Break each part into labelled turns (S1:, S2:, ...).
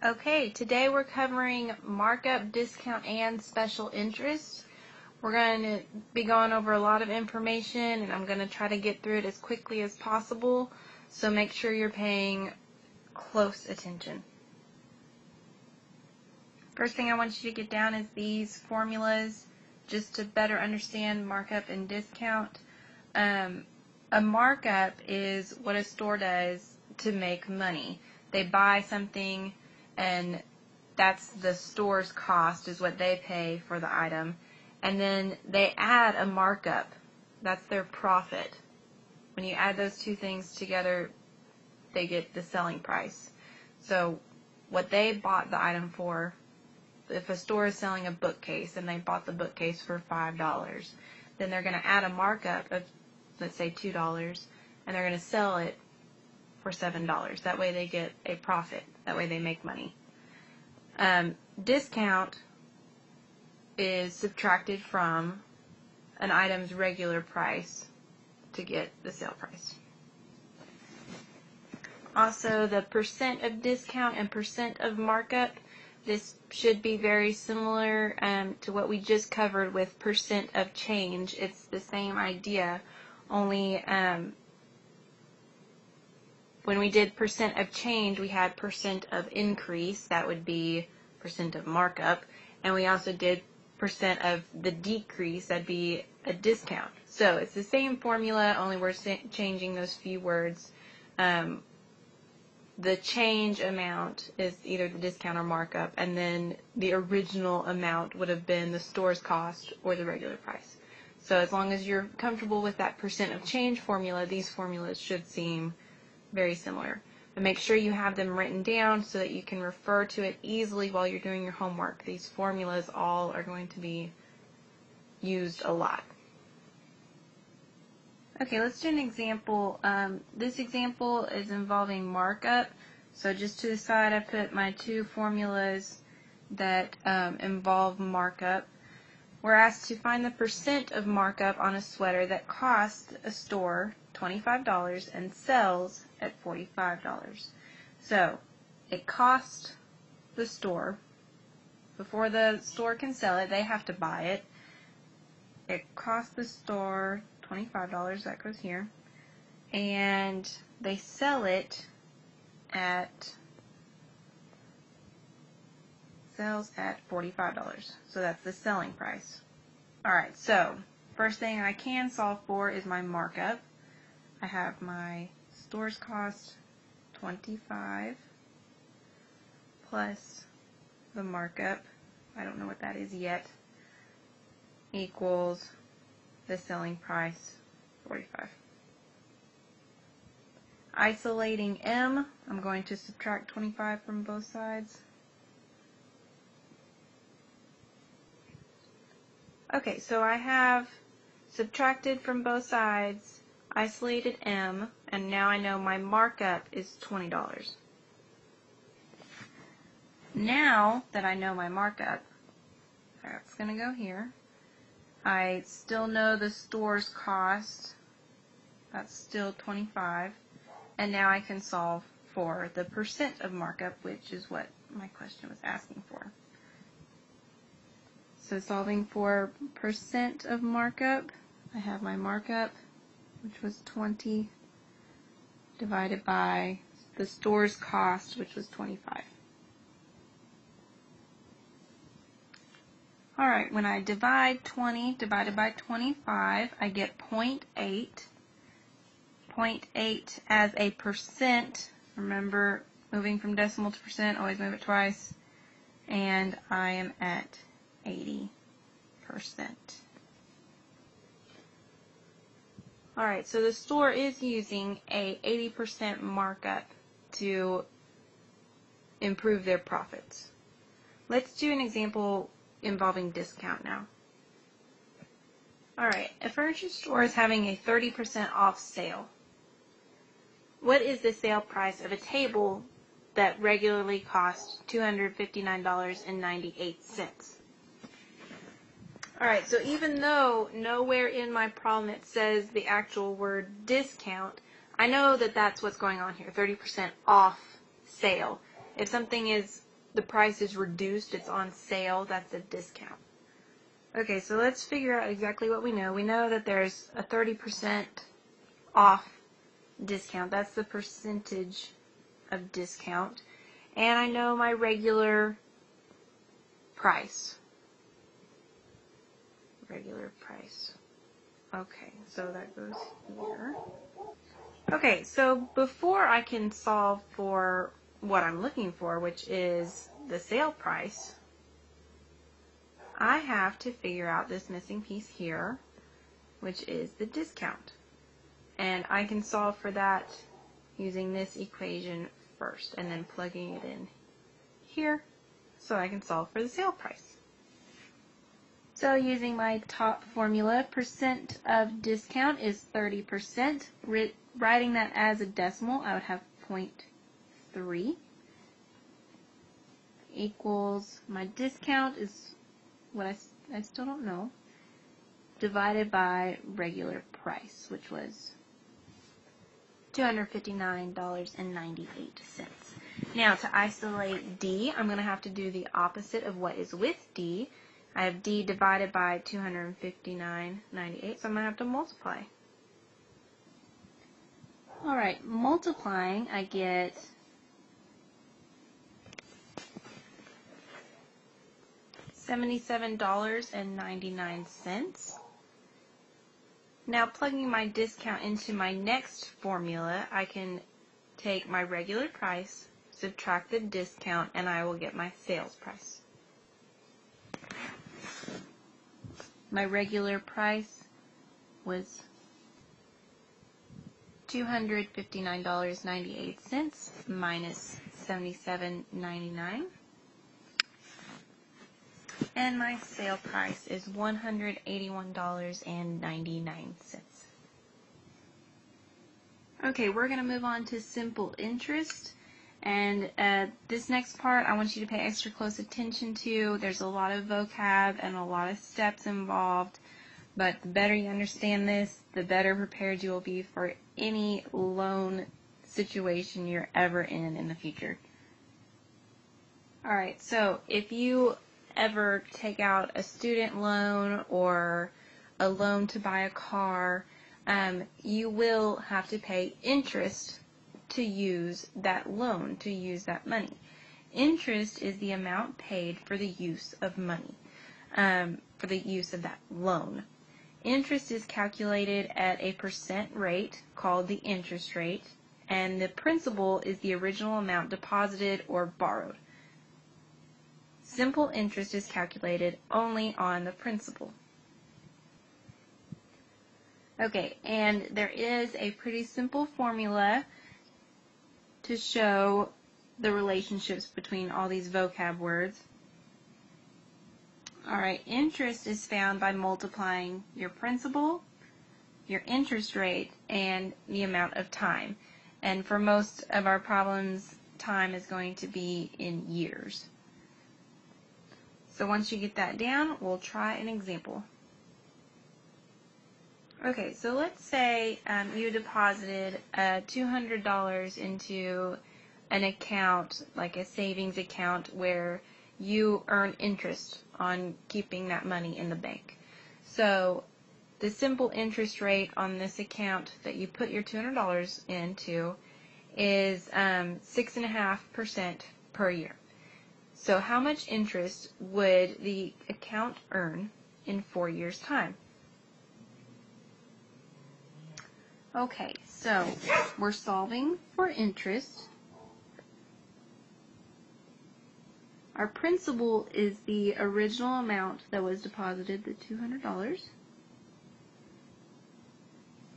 S1: Okay, today we're covering markup, discount, and special interest. We're going to be going over a lot of information, and I'm going to try to get through it as quickly as possible, so make sure you're paying close attention. First thing I want you to get down is these formulas, just to better understand markup and discount. A markup is what a store does to make money. They buy something, and that's the store's cost, is what they pay for the item. And then they add a markup. That's their profit. When you add those two things together, they get the selling price. So what they bought the item for, if a store is selling a bookcase and they bought the bookcase for $5, then they're going to add a markup of, let's say, $2, and they're going to sell it for $7. That way they get a profit. That way they make money. Discount is subtracted from an item's regular price to get the sale price. Also, the percent of discount and percent of markup, this should be very similar to what we just covered with percent of change. It's the same idea, only when we did percent of change, we had percent of increase. That would be percent of markup. And we also did percent of the decrease. That'd be a discount. So it's the same formula, only we're changing those few words. The change amount is either the discount or markup, and then the original amount would have been the store's cost or the regular price. So as long as you're comfortable with that percent of change formula, these formulas should seem very similar. But make sure you have them written down so that you can refer to it easily while you're doing your homework. These formulas all are going to be used a lot. Okay, let's do an example. This example is involving markup. So just to the side, I put my two formulas that involve markup. We're asked to find the percent of markup on a sweater that costs a store $25 and sells at $45. So it costs the store, before the store can sell it, they have to buy it. It costs the store $25, that goes here, and they sell it at $45. So that's the selling price. Alright, so first thing I can solve for is my markup. I have my store's cost, $25, plus the markup, I don't know what that is yet, equals the selling price, $45. Isolating M, I'm going to subtract 25 from both sides. Okay, so I have subtracted from both sides, isolated M, and now I know my markup is $20. Now that I know my markup, that's going to go here. I still know the store's cost, that's still $25, and now I can solve for the percent of markup, which is what my question was asking for. So solving for percent of markup, I have my markup, which was 20, divided by the store's cost, which was 25. Alright, when I divide 20 divided by 25, I get 0.8. 0.8 as a percent. Remember, moving from decimal to percent, always move it twice. And I am at 80%. Alright, so the store is using a 80% markup to improve their profits. Let's do an example involving discount now. Alright, a furniture store is having a 30% off sale. What is the sale price of a table that regularly costs $259.98? Alright, so even though nowhere in my problem it says the actual word discount, I know that that's what's going on here, 30% off sale. If something is the price is reduced, it's on sale, that's a discount. Okay, so let's figure out exactly what we know. We know that there's a 30% off discount. That's the percentage of discount. And I know my regular price. Regular price. Okay, so that goes here. Okay, so before I can solve for what I'm looking for, which is the sale price, I have to figure out this missing piece here, which is the discount. And I can solve for that using this equation first and then plugging it in here so I can solve for the sale price. So using my top formula, percent of discount is 30%. Writing that as a decimal, I would have 0.3 equals my discount is what I still don't know, divided by regular price, which was $259.98. Now to isolate D, I'm going to have to do the opposite of what is with D. I have D divided by 259.98, so I'm going to have to multiply. Alright, multiplying, I get $77.99. Now plugging my discount into my next formula, I can take my regular price, subtract the discount, and I will get my sales price. My regular price was $259.98 minus $77.99. And my sale price is $181.99. Okay, we're going to move on to simple interest. And this next part I want you to pay extra close attention to. There's a lot of vocab and a lot of steps involved. But the better you understand this, the better prepared you will be for any loan situation you're ever in the future. Alright, so if you ever take out a student loan or a loan to buy a car, you will have to pay interest to use that loan, to use that money. Interest is the amount paid for the use of money, for the use of that loan. Interest is calculated at a percent rate called the interest rate, and the principal is the original amount deposited or borrowed. Simple interest is calculated only on the principal. Okay, and there is a pretty simple formula to show the relationships between all these vocab words. Alright, interest is found by multiplying your principal, your interest rate, and the amount of time. And for most of our problems, time is going to be in years. So once you get that down, we'll try an example. Okay, so let's say you deposited $200 into an account, like a savings account, where you earn interest on keeping that money in the bank. So the simple interest rate on this account that you put your $200 into is 6.5% per year. So how much interest would the account earn in 4 years' time? Okay, so we're solving for interest. Our principal is the original amount that was deposited, the $200.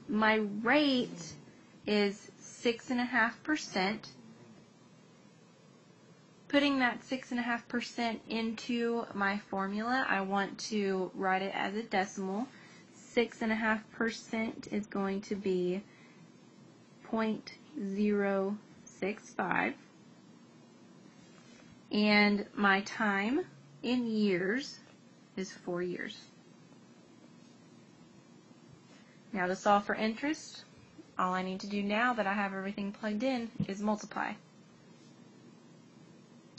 S1: My rate is 6.5%. Putting that 6.5% into my formula, I want to write it as a decimal. 6.5% is going to be 0.065. And my time in years is 4 years. Now to solve for interest, all I need to do now that I have everything plugged in is multiply.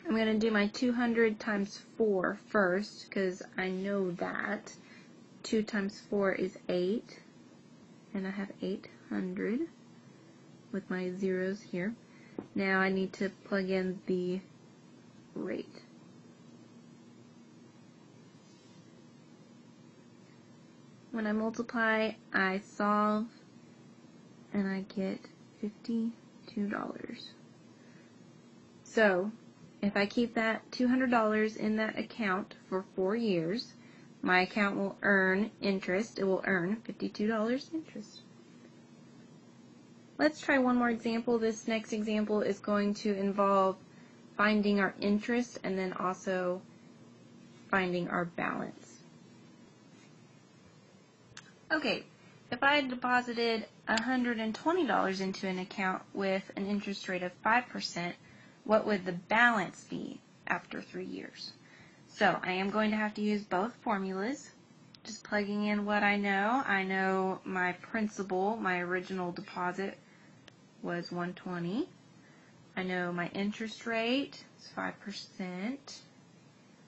S1: I'm I'm going to do my 200 times 4 first, because I know that. 2 times 4 is 8, and I have 800 with my zeros here. Now I need to plug in the rate. When I multiply, I solve, and I get $52. So, if I keep that $200 in that account for 4 years, my account will earn interest. It will earn $52 interest. Let's try one more example. This next example is going to involve finding our interest and then also finding our balance. Okay, if I had deposited $120 into an account with an interest rate of 5%, what would the balance be after 3 years? So I am going to have to use both formulas. Just plugging in what I know. I know my principal, my original deposit, was $120. I know my interest rate is 5%.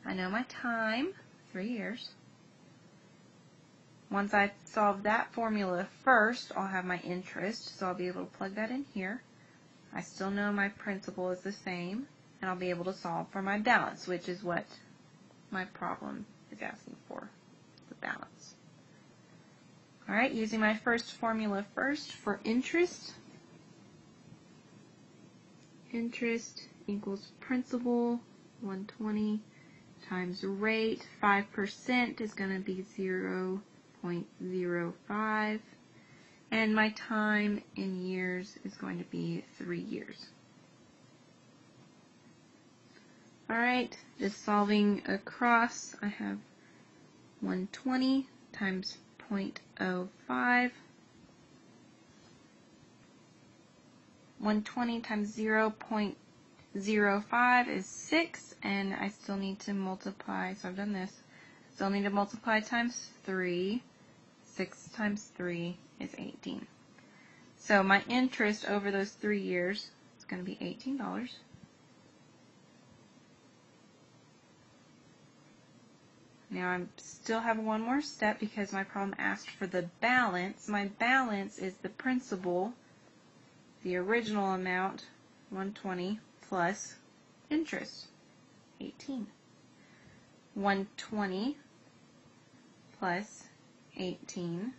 S1: I know my time, 3 years. Once I solve that formula first, I'll have my interest, so I'll be able to plug that in here. I still know my principal is the same, and I'll be able to solve for my balance, which is what my problem is asking for, the balance. Alright, using my first formula first for interest. Interest equals principal, 120 times rate. 5% is going to be 0.05. And my time in years is going to be 3 years. Alright, just solving across, I have 120 times 0.05. 120 times 0.05 is 6, and I still need to multiply, so I've done this. Still need to multiply times 3. 6 times 3 is 18. So my interest over those 3 years is going to be $18. Now I still have one more step because my problem asked for the balance. My balance is the principal, the original amount, 120, plus interest, 18. 120 plus 18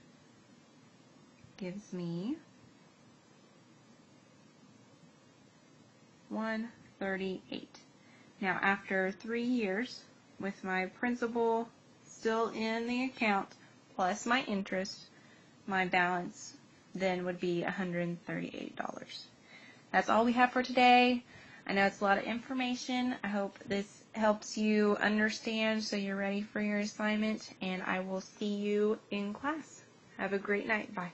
S1: gives me 138. Now after 3 years, with my principal still in the account plus my interest, my balance then would be $138. That's all we have for today. I know it's a lot of information. I hope this helps you understand so you're ready for your assignment, and I will see you in class. Have a great night. Bye.